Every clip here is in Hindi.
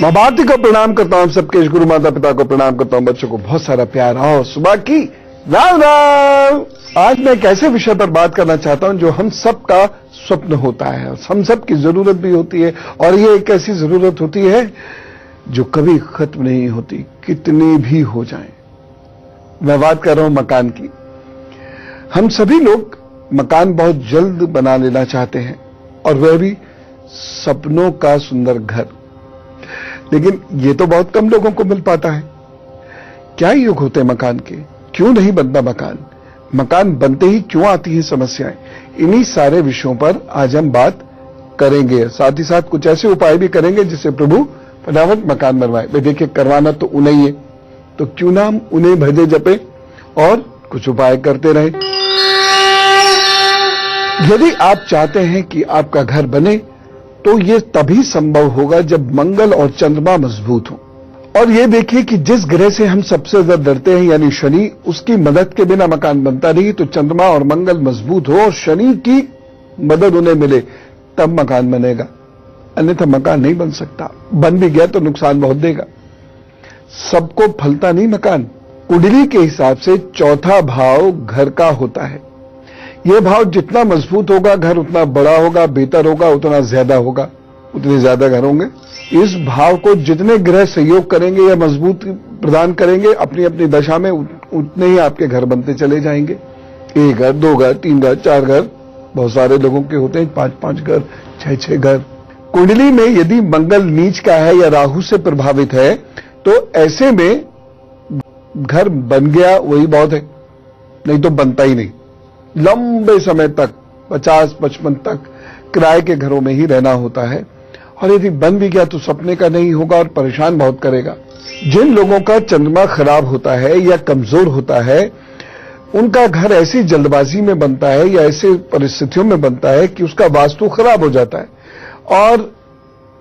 माँ भारती को प्रणाम करता हूं, सबके गुरु माता पिता को प्रणाम करता हूं, बच्चों को बहुत सारा प्यार और सुबह की राम राम। आज मैं एक ऐसे विषय पर बात करना चाहता हूं जो हम सबका स्वप्न होता है, हम सब की जरूरत भी होती है, और ये एक ऐसी जरूरत होती है जो कभी खत्म नहीं होती, कितनी भी हो जाए। मैं बात कर रहा हूं मकान की। हम सभी लोग मकान बहुत जल्द बना लेना चाहते हैं, और वह भी सपनों का सुंदर घर। लेकिन ये तो बहुत कम लोगों को मिल पाता है। क्या युग होते हैं मकान के, क्यों नहीं बनता मकान, मकान बनते ही क्यों आती हैं समस्याएं, इन्हीं सारे विषयों पर आज हम बात करेंगे। साथ ही साथ कुछ ऐसे उपाय भी करेंगे जिससे प्रभु फटाफट मकान बनवाए। भाई देखिए, करवाना तो उन्हें ही है, तो क्यों ना हम उन्हें भजे जपे और कुछ उपाय करते रहे। यदि आप चाहते हैं कि आपका घर बने तो यह तभी संभव होगा जब मंगल और चंद्रमा मजबूत हो। और यह देखिए कि जिस ग्रह से हम सबसे ज्यादा डरते हैं यानी शनि, उसकी मदद के बिना मकान बनता नहीं। तो चंद्रमा और मंगल मजबूत हो और शनि की मदद उन्हें मिले तब मकान बनेगा, अन्यथा मकान नहीं बन सकता। बन भी गया तो नुकसान बहुत देगा। सबको फलता नहीं मकान। कुंडली के हिसाब से चौथा भाव घर का होता है। यह भाव जितना मजबूत होगा घर उतना बड़ा होगा, बेहतर होगा, उतना ज्यादा होगा, उतने ज्यादा घर होंगे। इस भाव को जितने ग्रह सहयोग करेंगे या मजबूत प्रदान करेंगे अपनी अपनी दशा में, उतने ही आपके घर बनते चले जाएंगे। 1 घर, 2 घर, 3 घर, 4 घर, बहुत सारे लोगों के होते हैं 5-5 घर, 6-6 घर। कुंडली में यदि मंगल नीच का है या राहु से प्रभावित है तो ऐसे में घर बन गया वही बहुत है, नहीं तो बनता ही नहीं। लंबे समय तक 50-55 तक किराए के घरों में ही रहना होता है, और यदि बन भी गया तो सपने का नहीं होगा और परेशान बहुत करेगा। जिन लोगों का चंद्रमा खराब होता है या कमजोर होता है, उनका घर ऐसी जल्दबाजी में बनता है या ऐसे परिस्थितियों में बनता है कि उसका वास्तु खराब हो जाता है, और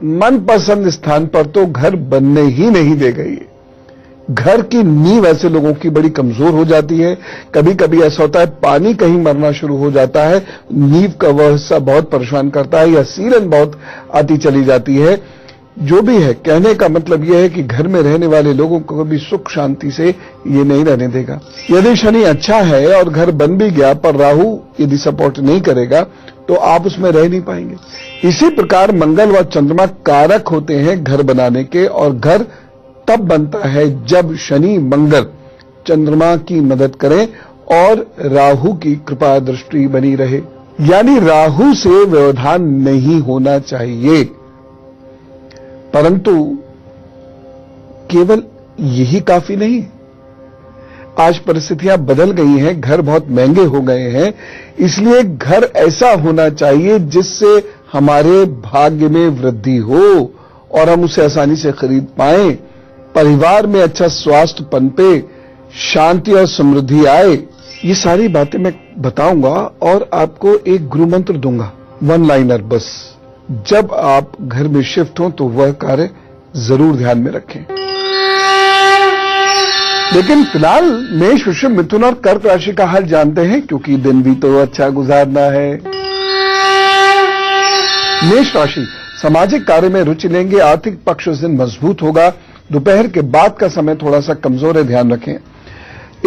मनपसंद स्थान पर तो घर बनने ही नहीं देगा। ये घर की नींव ऐसे लोगों की बड़ी कमजोर हो जाती है। कभी कभी ऐसा होता है पानी कहीं मरना शुरू हो जाता है, नींव का वह हिस्सा बहुत परेशान करता है, या सीलन बहुत आती चली जाती है। जो भी है, कहने का मतलब यह है कि घर में रहने वाले लोगों को कभी सुख शांति से ये नहीं रहने देगा। यदि शनि अच्छा है और घर बन भी गया पर राहु यदि सपोर्ट नहीं करेगा तो आप उसमें रह नहीं पाएंगे। इसी प्रकार मंगल व चंद्रमा कारक होते हैं घर बनाने के, और घर तब बनता है जब शनि मंगल चंद्रमा की मदद करें और राहु की कृपा दृष्टि बनी रहे। यानी राहु से व्यवधान नहीं होना चाहिए। परंतु केवल यही काफी नहीं। आज परिस्थितियां बदल गई हैं, घर बहुत महंगे हो गए हैं, इसलिए घर ऐसा होना चाहिए जिससे हमारे भाग्य में वृद्धि हो और हम उसे आसानी से खरीद पाएं। परिवार में अच्छा स्वास्थ्य पनपे, शांति और समृद्धि आए। ये सारी बातें मैं बताऊंगा और आपको एक गुरु मंत्र दूंगा, 1 लाइनर बस। जब आप घर में शिफ्ट हो तो वह कार्य जरूर ध्यान में रखें। लेकिन फिलहाल मेष, वृषभ, मिथुन और कर्क राशि का हाल जानते हैं, क्योंकि दिन भी तो अच्छा गुजारना है। मेष राशि, सामाजिक कार्य में रुचि लेंगे। आर्थिक पक्ष उस दिन मजबूत होगा। दोपहर के बाद का समय थोड़ा सा कमजोर है, ध्यान रखें।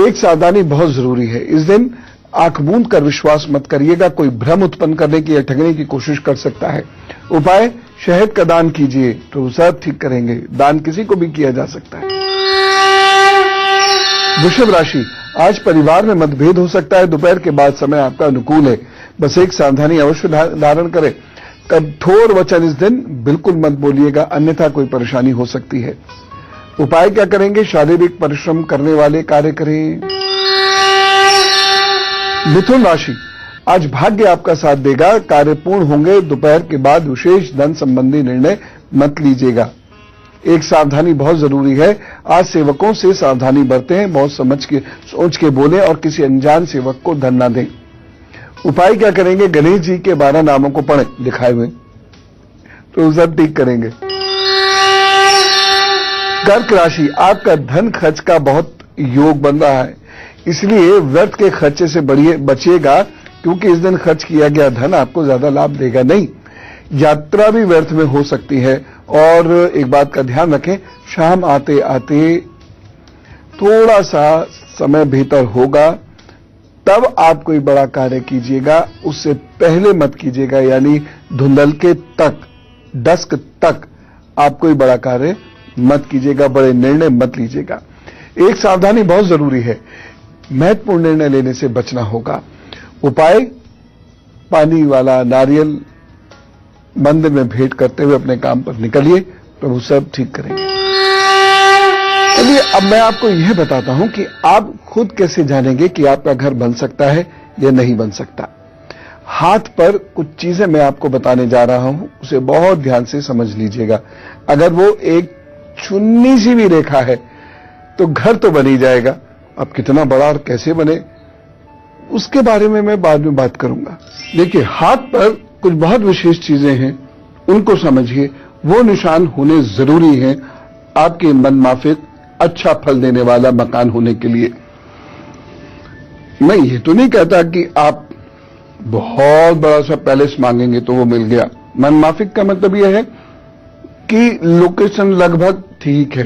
एक सावधानी बहुत जरूरी है, इस दिन आंख मूंद कर विश्वास मत करिएगा। कोई भ्रम उत्पन्न करने की या ठगने की कोशिश कर सकता है। उपाय, शहद का दान कीजिए तो सब ठीक करेंगे। दान किसी को भी किया जा सकता है। वृषभ राशि, आज परिवार में मतभेद हो सकता है। दोपहर के बाद समय आपका अनुकूल है, बस एक सावधानी अवश्य धारण करें। कठोर वचन इस दिन बिल्कुल मत बोलिएगा, अन्यथा कोई परेशानी हो सकती है। उपाय क्या करेंगे, शारीरिक परिश्रम करने वाले कार्य करें। मिथुन राशि, आज भाग्य आपका साथ देगा, कार्य पूर्ण होंगे। दोपहर के बाद विशेष धन संबंधी निर्णय मत लीजिएगा। एक सावधानी बहुत जरूरी है, आज सेवकों से सावधानी बरतें, बहुत समझ के सोच के बोले और किसी अनजान सेवक को धन न दें। उपाय क्या करेंगे, गणेश जी के 12 नामों को पढ़ें लिखाए हुए, तो सब ठीक करेंगे। कर्क राशि, आपका धन खर्च का बहुत योग बन रहा है, इसलिए व्यर्थ के खर्चे से बचिएगा, क्योंकि इस दिन खर्च किया गया धन आपको ज्यादा लाभ देगा नहीं। यात्रा भी व्यर्थ में हो सकती है और एक बात का ध्यान रखें, शाम आते आते थोड़ा सा समय भीतर होगा, तब आप कोई बड़ा कार्य कीजिएगा, उससे पहले मत कीजिएगा। यानी धुंधलके तक, डस्क तक आप कोई बड़ा कार्य मत कीजिएगा, बड़े निर्णय मत लीजिएगा। एक सावधानी बहुत जरूरी है, महत्वपूर्ण निर्णय लेने से बचना होगा। उपाय, पानी वाला नारियल मंदिर में भेंट करते हुए अपने काम पर निकलिए, प्रभु सब ठीक करेंगे। चलिए अब मैं आपको यह बताता हूं कि आप खुद कैसे जानेंगे कि आपका घर बन सकता है या नहीं बन सकता। हाथ पर कुछ चीजें मैं आपको बताने जा रहा हूं, उसे बहुत ध्यान से समझ लीजिएगा। अगर वो एक चुन्नी सी भी रेखा है तो घर तो बन ही जाएगा। अब कितना बड़ा और कैसे बने उसके बारे में मैं बाद में बात करूंगा। देखिए, हाथ पर कुछ बहुत विशेष चीजें हैं, उनको समझिए। वो निशान होने जरूरी हैं आपके मन माफिक अच्छा फल देने वाला मकान होने के लिए। मैं ये तो नहीं कहता कि आप बहुत बड़ा सा पैलेस मांगेंगे तो वो मिल गया। मन माफिक का मतलब यह है कि लोकेशन लगभग ठीक है,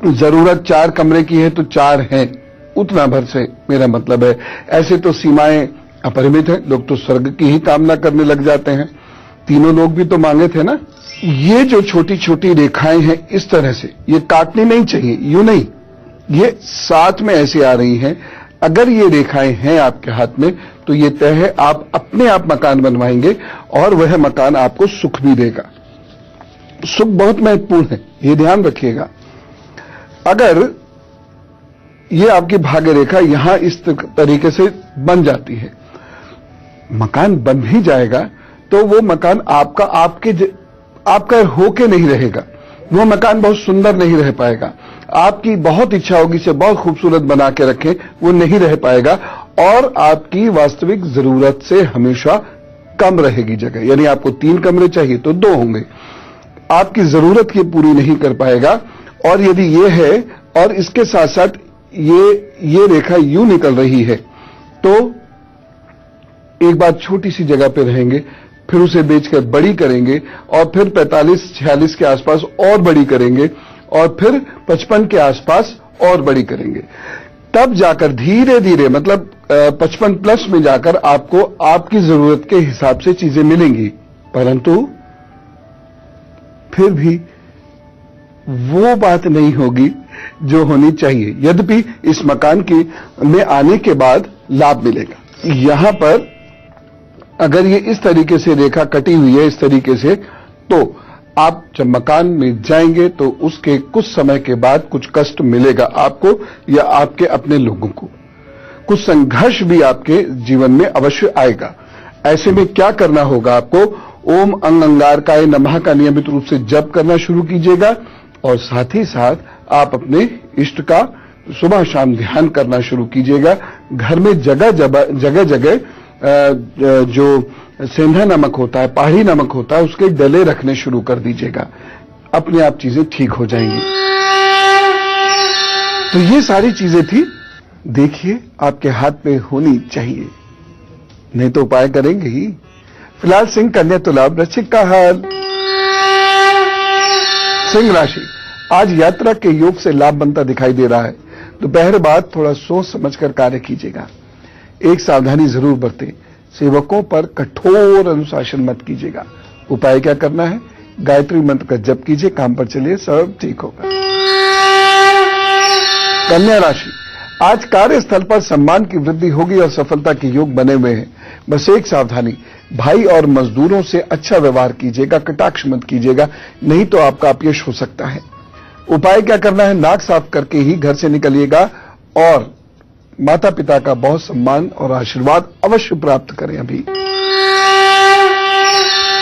जरूरत 4 कमरे की है तो 4 हैं, उतना भर से मेरा मतलब है। ऐसे तो सीमाएं अपरिमित है, लोग तो स्वर्ग की ही कामना करने लग जाते हैं। तीनों लोग भी तो मांगे थे ना। ये जो छोटी छोटी रेखाएं हैं इस तरह से, ये काटनी नहीं चाहिए, यूं नहीं, ये साथ में ऐसे आ रही हैं। अगर ये रेखाएं हैं आपके हाथ में तो ये तय है आप अपने आप मकान बनवाएंगे और वह मकान आपको सुख भी देगा। सुख बहुत महत्वपूर्ण है, ये ध्यान रखिएगा। अगर ये आपकी भाग्य रेखा यहां इस तरीके से बन जाती है, मकान बन भी जाएगा तो वो मकान आपका होके नहीं रहेगा। वो मकान बहुत सुंदर नहीं रह पाएगा। आपकी बहुत इच्छा होगी इसे बहुत खूबसूरत बना के रखें, वो नहीं रह पाएगा और आपकी वास्तविक जरूरत से हमेशा कम रहेगी जगह। यानी आपको 3 कमरे चाहिए तो 2 होंगे, आपकी जरूरत की पूरी नहीं कर पाएगा। और यदि ये है और इसके साथ साथ ये रेखा यूं निकल रही है तो एक बार छोटी सी जगह पे रहेंगे, फिर उसे बेचकर बड़ी करेंगे और फिर 45-46 के आसपास और बड़ी करेंगे और फिर 55 के आसपास और बड़ी करेंगे। तब जाकर धीरे धीरे, मतलब 55 प्लस में जाकर आपको आपकी जरूरत के हिसाब से चीजें मिलेंगी। परंतु फिर भी वो बात नहीं होगी जो होनी चाहिए। यद्यपि इस मकान में आने के बाद लाभ मिलेगा। यहां पर अगर ये इस तरीके से रेखा कटी हुई है, इस तरीके से, तो आप जब मकान में जाएंगे तो उसके कुछ समय के बाद कुछ कष्ट मिलेगा आपको या आपके अपने लोगों को। कुछ संघर्ष भी आपके जीवन में अवश्य आएगा। ऐसे में क्या करना होगा आपको? ओम अंगारकाय नमः का नियमित रूप से जप करना शुरू कीजिएगा और साथ ही साथ आप अपने इष्ट का सुबह शाम ध्यान करना शुरू कीजिएगा। घर में जगह जगह जो सेंधा नमक होता है, पहाड़ी नमक होता है, उसके डले रखने शुरू कर दीजिएगा। अपने आप चीजें ठीक हो जाएंगी। तो ये सारी चीजें थी, देखिए आपके हाथ में होनी चाहिए, नहीं तो उपाय करेंगे ही। फिलहाल सिंह, कन्या, तुला, वृश्चिक का हाल। सिंह राशि, आज यात्रा के योग से लाभ बनता दिखाई दे रहा है। दोपहर बाद थोड़ा सोच समझकर कार्य कीजिएगा। एक सावधानी जरूर बरतें, सेवकों पर कठोर अनुशासन मत कीजिएगा। उपाय क्या करना है? गायत्री मंत्र का जप कीजिए, काम पर चलिए, सब ठीक होगा। कन्या राशि, आज कार्यस्थल पर सम्मान की वृद्धि होगी और सफलता के योग बने हुए हैं। बस एक सावधानी, भाई और मजदूरों से अच्छा व्यवहार कीजिएगा, कटाक्ष मत कीजिएगा, नहीं तो आपका अपयश हो सकता है। उपाय क्या करना है? नाक साफ करके ही घर से निकलिएगा और माता पिता का बहुत सम्मान और आशीर्वाद अवश्य प्राप्त करें। अभी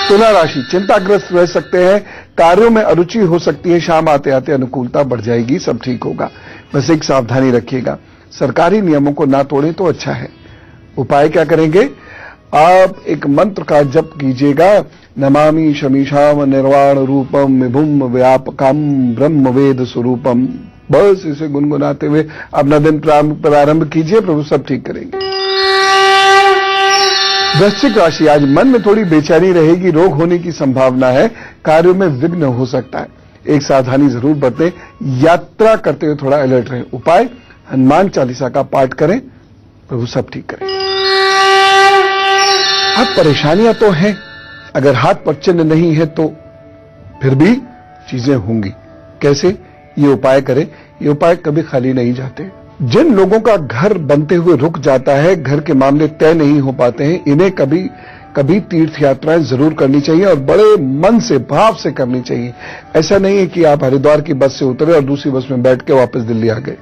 तुला राशि, चिंताग्रस्त रह सकते हैं, कार्यों में अरुचि हो सकती है, शाम आते आते अनुकूलता बढ़ जाएगी, सब ठीक होगा। बस एक सावधानी रखिएगा, सरकारी नियमों को ना तोड़ें तो अच्छा है। उपाय क्या करेंगे? आप एक मंत्र का जप कीजिएगा, नमामि शमीशाम निर्वाण रूपम विभुम व्यापकम ब्रह्म वेद स्वरूपम। बस इसे गुनगुनाते हुए अपना दिन प्रारंभ कीजिए, प्रभु सब ठीक करेंगे। वृश्चिक राशि, आज मन में थोड़ी बेचैनी रहेगी, रोग होने की संभावना है, कार्यों में विघ्न हो सकता है। एक सावधानी जरूर बरतें, यात्रा करते हुए थोड़ा अलर्ट रहें। उपाय, हनुमान चालीसा का पाठ करें, प्रभु सब ठीक करें। अब परेशानियां तो हैं, अगर हाथ पर चिन्ह नहीं है तो फिर भी चीजें होंगी। कैसे? ये उपाय करें। ये उपाय कभी खाली नहीं जाते। जिन लोगों का घर बनते हुए रुक जाता है, घर के मामले तय नहीं हो पाते हैं, इन्हें कभी कभी तीर्थ यात्राएं जरूर करनी चाहिए और बड़े मन से, भाव से करनी चाहिए। ऐसा नहीं है कि आप हरिद्वार की बस से उतरे और दूसरी बस में बैठ के वापस दिल्ली आ गए।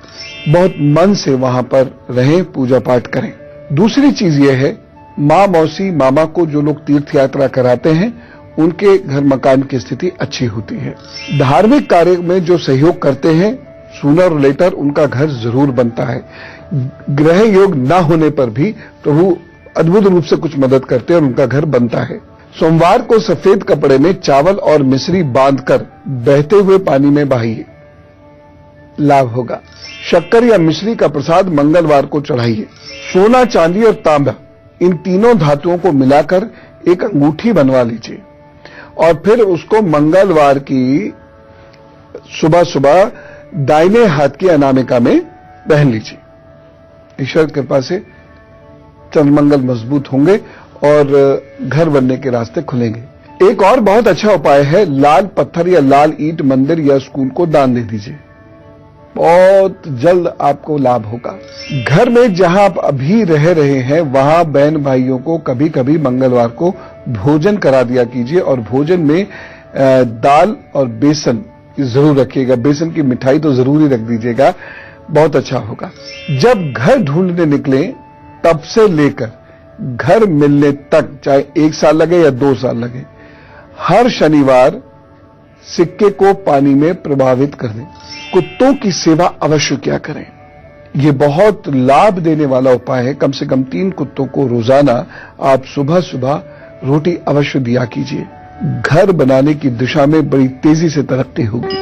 बहुत मन से वहां पर रहें, पूजा पाठ करें। दूसरी चीज यह है, माँ, मौसी, मामा को जो लोग तीर्थ यात्रा कराते हैं, उनके घर मकान की स्थिति अच्छी होती है। धार्मिक कार्य में जो सहयोग करते हैं, सूनर और लेटर उनका घर जरूर बनता है। ग्रह योग न होने पर भी प्रभु अद्भुत रूप से कुछ मदद करते हैं और उनका घर बनता है। सोमवार को सफेद कपड़े में चावल और मिश्री बांधकर बहते हुए पानी में बहाइए, लाभ होगा। शक्कर या मिश्री का प्रसाद मंगलवार को चढ़ाइए। सोना, चांदी और तांबा, इन तीनों धातुओं को मिलाकर एक अंगूठी बनवा लीजिए और फिर उसको मंगलवार की सुबह सुबह दाहिने हाथ की अनामिका में पहन लीजिए। ईश्वर की कृपा से चंद्रमंगल मजबूत होंगे और घर बनने के रास्ते खुलेंगे। एक और बहुत अच्छा उपाय है, लाल पत्थर या लाल ईंट मंदिर या स्कूल को दान दे दीजिए, बहुत जल्द आपको लाभ होगा। घर में जहां आप अभी रह रहे हैं, वहां बहन भाइयों को कभी कभी मंगलवार को भोजन करा दिया कीजिए और भोजन में दाल और बेसन जरूर रखिएगा। बेसन की मिठाई तो जरूर ही रख दीजिएगा, बहुत अच्छा होगा। जब घर ढूंढने निकले तब से लेकर घर मिलने तक, चाहे 1 साल लगे या 2 साल लगे, हर शनिवार सिक्के को पानी में प्रभावित कर दें। कुत्तों की सेवा अवश्य क्या करें, यह बहुत लाभ देने वाला उपाय है। कम से कम 3 कुत्तों को रोजाना आप सुबह सुबह रोटी अवश्य दिया कीजिए। घर बनाने की दिशा में बड़ी तेजी से तरक्की होगी।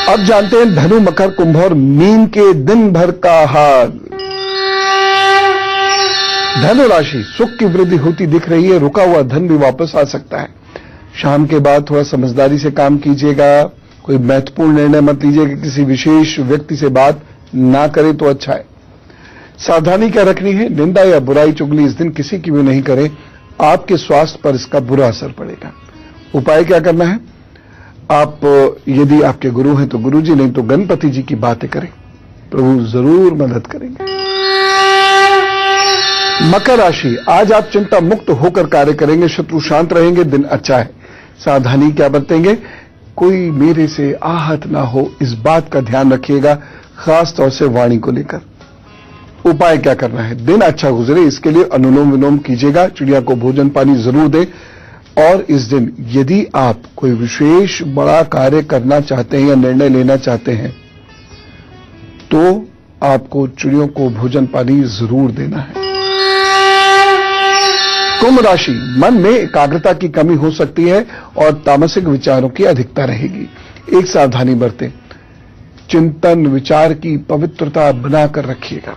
अब जानते हैं धनु, मकर, कुंभ और मीन के दिन भर का हाल। धनु राशि, सुख की वृद्धि होती दिख रही है, रुका हुआ धन भी वापस आ सकता है। शाम के बाद थोड़ा समझदारी से काम कीजिएगा, कोई महत्वपूर्ण निर्णय मत लीजिएगा, किसी विशेष व्यक्ति से बात ना करें तो अच्छा है। सावधानी क्या रखनी है, निंदा या बुराई चुगली इस दिन किसी की भी नहीं करें, आपके स्वास्थ्य पर इसका बुरा असर पड़ेगा। उपाय क्या करना है, आप यदि आपके गुरु हैं तो गुरु जी, नहीं तो गणपति जी की बातें करें, प्रभु जरूर मदद करेंगे। मकर राशि, आज आप चिंता मुक्त होकर कार्य करेंगे, शत्रु शांत रहेंगे, दिन अच्छा है। सावधानी क्या बरतेंगे, कोई मेरे से आहत ना हो, इस बात का ध्यान रखिएगा, खास तौर से वाणी को लेकर। उपाय क्या करना है, दिन अच्छा गुजरे इसके लिए अनुलोम विलोम कीजिएगा, चिड़िया को भोजन पानी जरूर दें। और इस दिन यदि आप कोई विशेष बड़ा कार्य करना चाहते हैं या निर्णय लेना चाहते हैं तो आपको चिड़ियों को भोजन पानी जरूर देना है। कुंभ राशि, मन में एकाग्रता की कमी हो सकती है और तामसिक विचारों की अधिकता रहेगी। एक सावधानी बरतें, चिंतन विचार की पवित्रता बनाकर रखिएगा,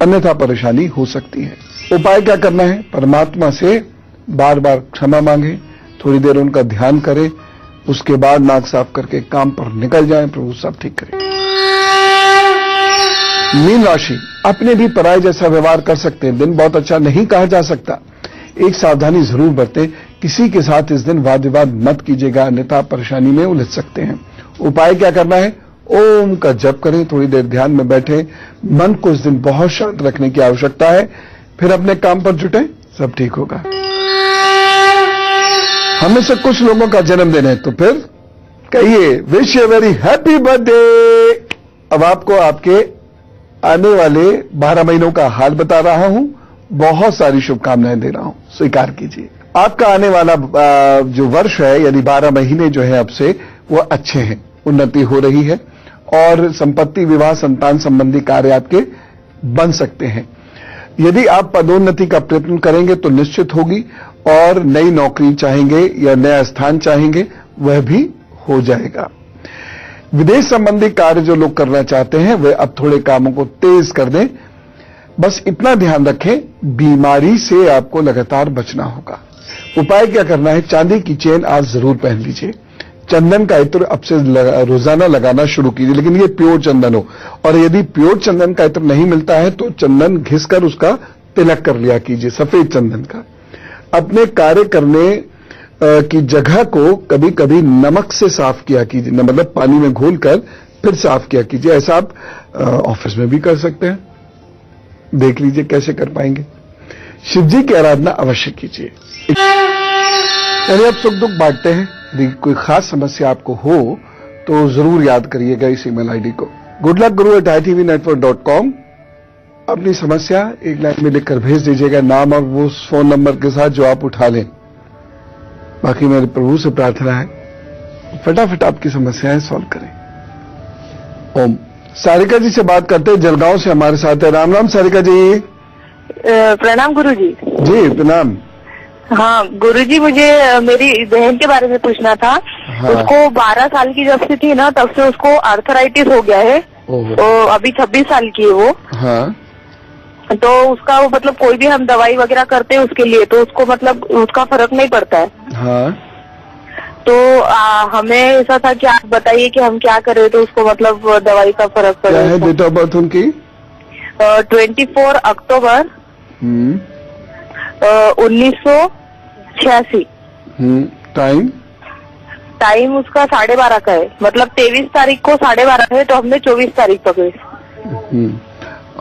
अन्यथा परेशानी हो सकती है। उपाय क्या करना है, परमात्मा से बार बार क्षमा मांगे, थोड़ी देर उनका ध्यान करें, उसके बाद नाक साफ करके काम पर निकल जाएं, प्रभु सब ठीक करें। मीन राशि, अपने भी पराये जैसा व्यवहार कर सकते हैं, दिन बहुत अच्छा नहीं कहा जा सकता। एक सावधानी जरूर बरतें, किसी के साथ इस दिन वाद विवाद मत कीजिएगा, अन्यथा परेशानी में उलझ सकते हैं। उपाय क्या करना है, ओम का जप करें, थोड़ी देर ध्यान में बैठे, मन को इस दिन बहुत शांत रखने की आवश्यकता है, फिर अपने काम पर जुटे, सब ठीक होगा। हमें से कुछ लोगों का जन्मदिन है तो फिर कहिए wish you very happy birthday. अब आपको आपके आने वाले 12 महीनों का हाल बता रहा हूं, बहुत सारी शुभकामनाएं दे रहा हूं, स्वीकार कीजिए। आपका आने वाला जो वर्ष है, यानी 12 महीने जो है अब से, वो अच्छे हैं, उन्नति हो रही है और संपत्ति, विवाह, संतान संबंधी कार्य आपके बन सकते हैं। यदि आप पदोन्नति का प्रयत्न करेंगे तो निश्चित होगी, और नई नौकरी चाहेंगे या नया स्थान चाहेंगे वह भी हो जाएगा। विदेश संबंधी कार्य जो लोग करना चाहते हैं वे अब थोड़े कामों को तेज कर दें। बस इतना ध्यान रखें, बीमारी से आपको लगातार बचना होगा। उपाय क्या करना है? चांदी की चेन आज जरूर पहन लीजिए। चंदन का इत्र अब से रोजाना लगाना शुरू कीजिए, लेकिन ये प्योर चंदन हो। और यदि प्योर चंदन का इत्र नहीं मिलता है तो चंदन घिसकर उसका तिलक कर लिया कीजिए, सफेद चंदन का। अपने कार्य करने की जगह को कभी कभी नमक से साफ किया कीजिए, मतलब पानी में घोलकर फिर साफ किया कीजिए। ऐसा आप ऑफिस में भी कर सकते हैं, देख लीजिए कैसे कर पाएंगे। शिव जी की आराधना अवश्य कीजिए। चलिए अब सुख दुख बांटते हैं। यदि कोई खास समस्या आपको हो तो जरूर याद करिएगा इस ईमेल आईडी को goodluckguru@itvnetwork.com। अपनी समस्या एक लाइन में लिखकर भेज दीजिएगा, नाम और वो फोन नंबर के साथ जो आप उठा लें। बाकी मेरे प्रभु से प्रार्थना है फटाफट आपकी समस्याएं सॉल्व करें। ओम। सारिका जी से बात करते हैं, जलगांव से हमारे साथ है। राम राम सारिका जी। प्रणाम गुरुजी। जी प्रणाम। हाँ गुरुजी, मुझे मेरी बहन के बारे में पूछना था। हाँ। उसको 12 साल की जब से थी ना, तब से उसको आर्थराइटिस हो गया है। तो अभी 26 साल की है वो। हाँ। तो उसका वो मतलब कोई भी हम दवाई वगैरह करते हैं उसके लिए, तो उसको मतलब उसका फर्क नहीं पड़ता है। हाँ। तो हमें ऐसा था कि आप बताइए कि हम क्या करें तो उसको मतलब दवाई का फर्क पड़े। क्या है डेट ऑफ बर्थ उनकी? 24 अक्टूबर 1986। टाइम उसका 12:30 का है, मतलब 23 तारीख को 12:30 है, तो हमने 24 तारीख पकड़ी।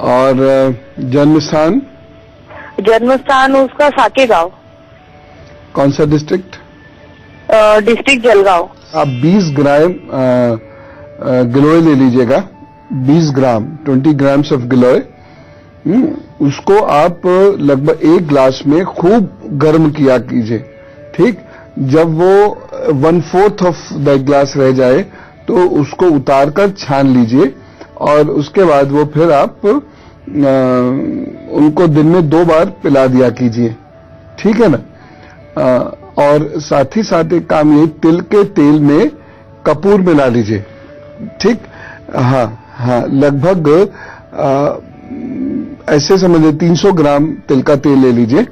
और जन्म स्थान? जन्म स्थान उसका साकेगांव। कौन सा डिस्ट्रिक्ट? डिस्ट्रिक्ट जलगांव। आप 20 ग्राम गिलोय ले लीजिएगा, 20 ग्राम 20 ग्राम्स ऑफ गिलोय। उसको आप लगभग 1 ग्लास में खूब गर्म किया कीजिए। ठीक, जब वो 1/4 ऑफ द ग्लास रह जाए तो उसको उतारकर छान लीजिए, और उसके बाद वो फिर आप उनको दिन में 2 बार पिला दिया कीजिए। ठीक है ना? और साथ ही साथ एक काम, ये तिल के तेल में कपूर मिला लीजिए। ठीक, हाँ हाँ, लगभग ऐसे समझिए 300 ग्राम तिल का तेल ले लीजिए।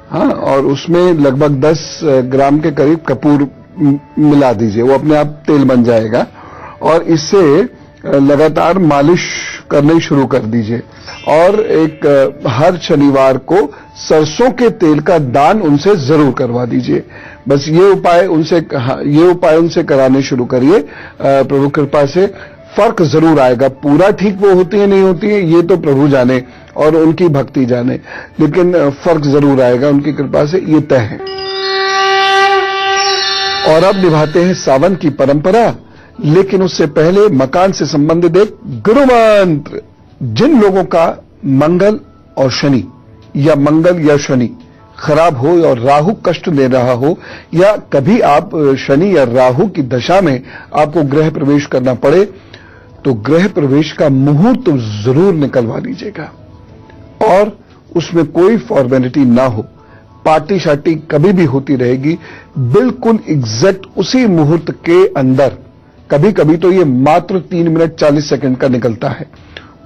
हाँ, और उसमें लगभग 10 ग्राम के करीब कपूर मिला दीजिए, वो अपने आप तेल बन जाएगा। और इससे लगातार मालिश करनी शुरू कर दीजिए। और एक हर शनिवार को सरसों के तेल का दान उनसे जरूर करवा दीजिए। बस ये उपाय उनसे कराने शुरू करिए। प्रभु कृपा से फर्क जरूर आएगा। पूरा ठीक वो होती है नहीं होती है ये तो प्रभु जाने और उनकी भक्ति जाने, लेकिन फर्क जरूर आएगा उनकी कृपा से, ये तय है। और अब निभाते हैं सावन की परंपरा, लेकिन उससे पहले मकान से संबंधित एक गुरु मंत्र। जिन लोगों का मंगल और शनि या मंगल या शनि खराब हो और राहु कष्ट दे रहा हो, या कभी आप शनि या राहु की दशा में आपको गृह प्रवेश करना पड़े, तो गृह प्रवेश का मुहूर्त जरूर निकलवा लीजिएगा। और उसमें कोई फॉर्मेलिटी ना हो, पार्टी शार्टी कभी भी होती रहेगी, बिल्कुल एग्जैक्ट उसी मुहूर्त के अंदर। कभी कभी तो ये मात्र 3 मिनट 40 सेकंड का निकलता है,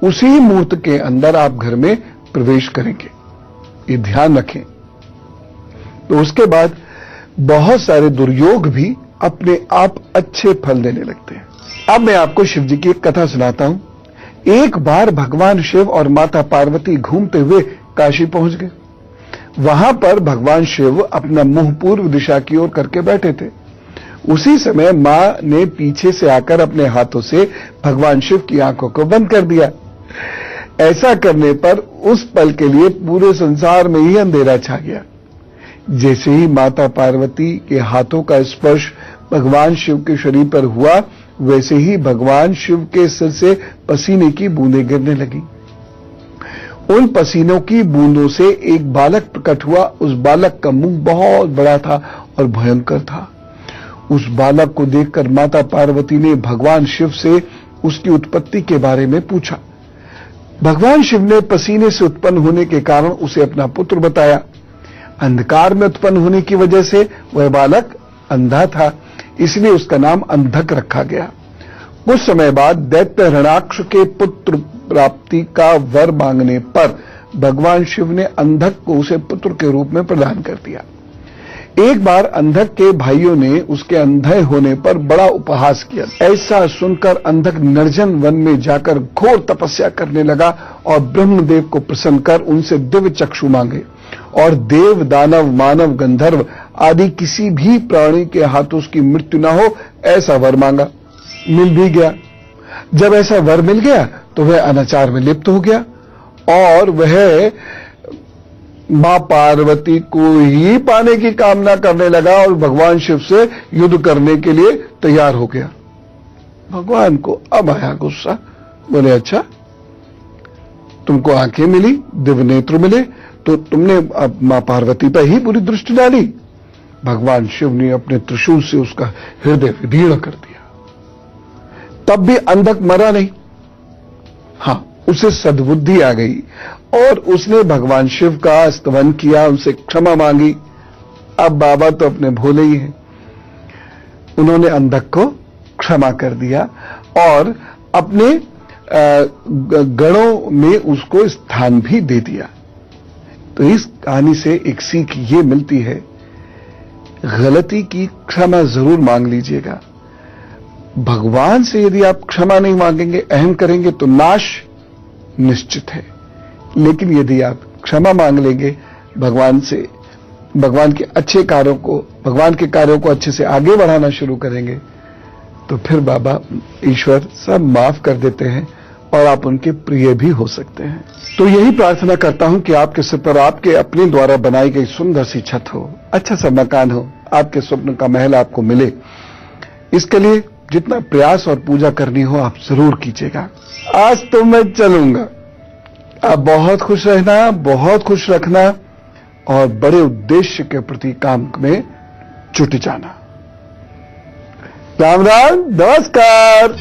उसी मुहूर्त के अंदर आप घर में प्रवेश करेंगे, ये ध्यान रखें। तो उसके बाद बहुत सारे दुर्योग भी अपने आप अच्छे फल देने लगते हैं। अब मैं आपको शिव जी की एक कथा सुनाता हूं। एक बार भगवान शिव और माता पार्वती घूमते हुए काशी पहुंच गए। वहां पर भगवान शिव अपना मुंह पूर्व दिशा की ओर करके बैठे थे। उसी समय मां ने पीछे से आकर अपने हाथों से भगवान शिव की आंखों को बंद कर दिया। ऐसा करने पर उस पल के लिए पूरे संसार में ही अंधेरा छा गया। जैसे ही माता पार्वती के हाथों का स्पर्श भगवान शिव के शरीर पर हुआ, वैसे ही भगवान शिव के सिर से पसीने की बूंदें गिरने लगी। उन पसीनों की बूंदों से एक बालक प्रकट हुआ। उस बालक का मुंह बहुत बड़ा था और भयंकर था। उस बालक को देखकर माता पार्वती ने भगवान शिव से उसकी उत्पत्ति के बारे में पूछा। भगवान शिव ने पसीने से उत्पन्न होने के कारण उसे अपना पुत्र बताया। अंधकार में उत्पन्न होने की वजह से वह बालक अंधा था, इसलिए उसका नाम अंधक रखा गया। कुछ समय बाद दैत्य हरणाक्ष के पुत्र प्राप्ति का वर मांगने पर भगवान शिव ने अंधक को उसे पुत्र के रूप में प्रदान कर दिया। एक बार अंधक के भाइयों ने उसके अंधे होने पर बड़ा उपहास किया। ऐसा सुनकर अंधक निर्जन वन में जाकर घोर तपस्या करने लगा और ब्रह्मदेव को प्रसन्न कर उनसे दिव्य चक्षु मांगे और देव, दानव, मानव, गंधर्व आदि किसी भी प्राणी के हाथों उसकी मृत्यु न हो ऐसा वर मांगा। मिल भी गया। जब ऐसा वर मिल गया तो वह अनाचार में लिप्त हो गया और वह मां पार्वती को ही पाने की कामना करने लगा और भगवान शिव से युद्ध करने के लिए तैयार हो गया। भगवान को अब आया गुस्सा। बोले, अच्छा तुमको आंखें मिली, दिव्य नेत्र मिले, तो तुमने अब मां पार्वती पर ही बुरी दृष्टि डाली। भगवान शिव ने अपने त्रिशूल से उसका हृदय विदीर्ण कर दिया। तब भी अंधक मरा नहीं। हां, उसे सद्बुद्धि आ गई और उसने भगवान शिव का स्तवन किया, उनसे क्षमा मांगी। अब बाबा तो अपने भोले ही हैं। उन्होंने अंधक को क्षमा कर दिया और अपने गणों में उसको स्थान भी दे दिया। तो इस कहानी से एक सीख ये मिलती है, गलती की क्षमा जरूर मांग लीजिएगा। भगवान से यदि आप क्षमा नहीं मांगेंगे, अहम करेंगे तो नाश निश्चित है। लेकिन यदि आप क्षमा मांग लेंगे भगवान से, भगवान के अच्छे कार्यों को, भगवान के कार्यों को अच्छे से आगे बढ़ाना शुरू करेंगे, तो फिर बाबा ईश्वर सब माफ कर देते हैं और आप उनके प्रिय भी हो सकते हैं। तो यही प्रार्थना करता हूं कि आपके सिर पर आपके अपने द्वारा बनाई गई सुंदर सी छत हो, अच्छा सा मकान हो, आपके स्वप्न का महल आपको मिले। इसके लिए जितना प्रयास और पूजा करनी हो आप जरूर कीजिएगा। आज तो मैं चलूंगा। आप बहुत खुश रहना, बहुत खुश रखना और बड़े उद्देश्य के प्रति काम में जुट जाना। राम राम, नमस्कार।